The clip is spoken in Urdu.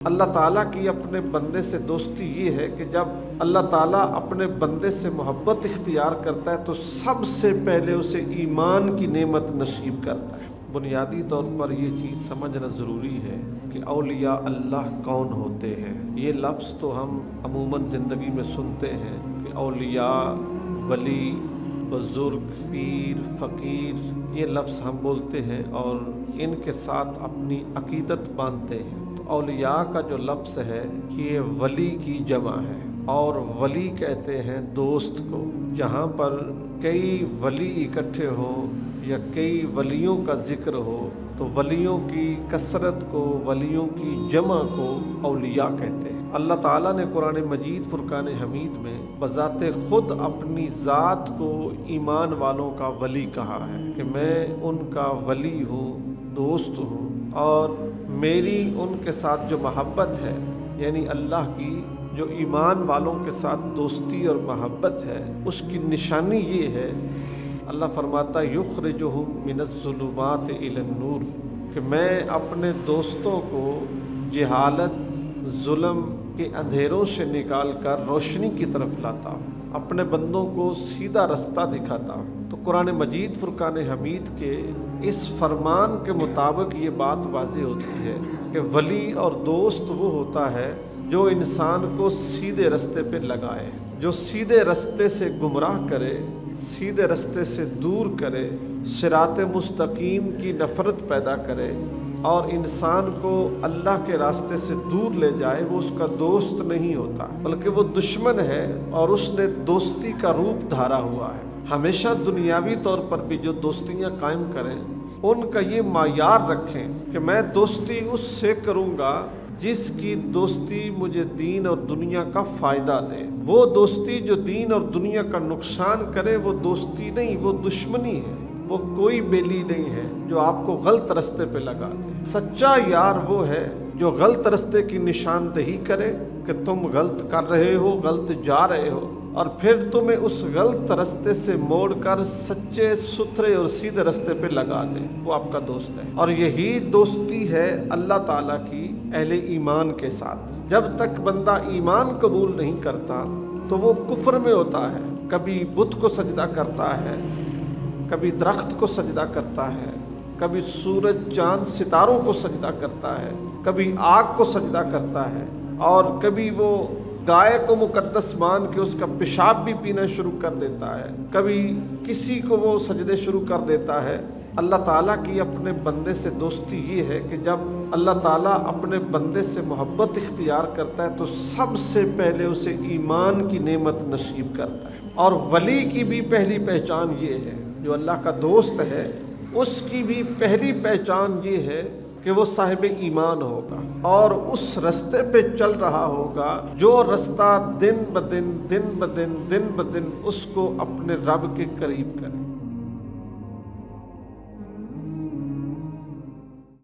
اللہ تعالیٰ کی اپنے بندے سے دوستی یہ ہے کہ جب اللہ تعالیٰ اپنے بندے سے محبت اختیار کرتا ہے تو سب سے پہلے اسے ایمان کی نعمت نصیب کرتا ہے۔ بنیادی طور پر یہ چیز سمجھنا ضروری ہے کہ اولیاء اللہ کون ہوتے ہیں۔ یہ لفظ تو ہم عموماً زندگی میں سنتے ہیں کہ اولیاء، ولی، بزرگ، پیر، فقیر، یہ لفظ ہم بولتے ہیں اور ان کے ساتھ اپنی عقیدت باندھتے ہیں۔ اولیاء کا جو لفظ ہے یہ ولی کی جمع ہے، اور ولی کہتے ہیں دوست کو۔ جہاں پر کئی ولی اکٹھے ہوں یا کئی ولیوں کا ذکر ہو تو ولیوں کی کثرت کو، ولیوں کی جمع کو اولیاء کہتے ہیں۔ اللہ تعالیٰ نے قرآن مجید فرقان حمید میں بذات خود اپنی ذات کو ایمان والوں کا ولی کہا ہے کہ میں ان کا ولی ہوں، دوست ہوں، اور میری ان کے ساتھ جو محبت ہے، یعنی اللہ کی جو ایمان والوں کے ساتھ دوستی اور محبت ہے، اس کی نشانی یہ ہے، اللہ فرماتا یخرجہم من الظلمات الی النور، کہ میں اپنے دوستوں کو جہالت، ظلم کے اندھیروں سے نکال کر روشنی کی طرف لاتا ہوں، اپنے بندوں کو سیدھا رستہ دکھاتا ہوں۔ تو قرآن مجید فرقان حمید کے اس فرمان کے مطابق یہ بات واضح ہوتی ہے کہ ولی اور دوست وہ ہوتا ہے جو انسان کو سیدھے رستے پہ لگائے، جو سیدھے رستے سے گمراہ کرے، سیدھے رستے سے دور کرے، صراط مستقیم کی نفرت پیدا کرے اور انسان کو اللہ کے راستے سے دور لے جائے، وہ اس کا دوست نہیں ہوتا بلکہ وہ دشمن ہے، اور اس نے دوستی کا روپ دھارا ہوا ہے۔ ہمیشہ دنیاوی طور پر بھی جو دوستیاں قائم کریں ان کا یہ معیار رکھیں کہ میں دوستی اس سے کروں گا جس کی دوستی مجھے دین اور دنیا کا فائدہ دے۔ وہ دوستی جو دین اور دنیا کا نقصان کرے وہ دوستی نہیں، وہ دشمنی ہے۔ وہ کوئی بیلی نہیں ہے جو آپ کو غلط رستے پہ لگا دے۔ سچا یار وہ ہے جو غلط رستے کی نشاندہی کرے کہ تم غلط کر رہے ہو، غلط جا رہے ہو، اور پھر تمہیں اس غلط رستے سے موڑ کر سچے، ستھرے اور سیدھے رستے پہ لگا دے، وہ آپ کا دوست ہے۔ اور یہی دوستی ہے اللہ تعالیٰ کی اہل ایمان کے ساتھ۔ جب تک بندہ ایمان قبول نہیں کرتا تو وہ کفر میں ہوتا ہے، کبھی بت کو سجدہ کرتا ہے، کبھی درخت کو سجدہ کرتا ہے، کبھی سورج، چاند، ستاروں کو سجدہ کرتا ہے، کبھی آگ کو سجدہ کرتا ہے، اور کبھی وہ گائے کو مقدس مان کے اس کا پیشاب بھی پینا شروع کر دیتا ہے، کبھی کسی کو وہ سجدے شروع کر دیتا ہے۔ اللہ تعالیٰ کی اپنے بندے سے دوستی یہ ہے کہ جب اللہ تعالیٰ اپنے بندے سے محبت اختیار کرتا ہے تو سب سے پہلے اسے ایمان کی نعمت نصیب کرتا ہے۔ اور ولی کی بھی پہلی پہچان یہ ہے، جو اللہ کا دوست ہے اس کی بھی پہلی پہچان یہ ہے کہ وہ صاحب ایمان ہوگا اور اس رستے پہ چل رہا ہوگا جو رستہ دن بدن اس کو اپنے رب کے قریب کرے۔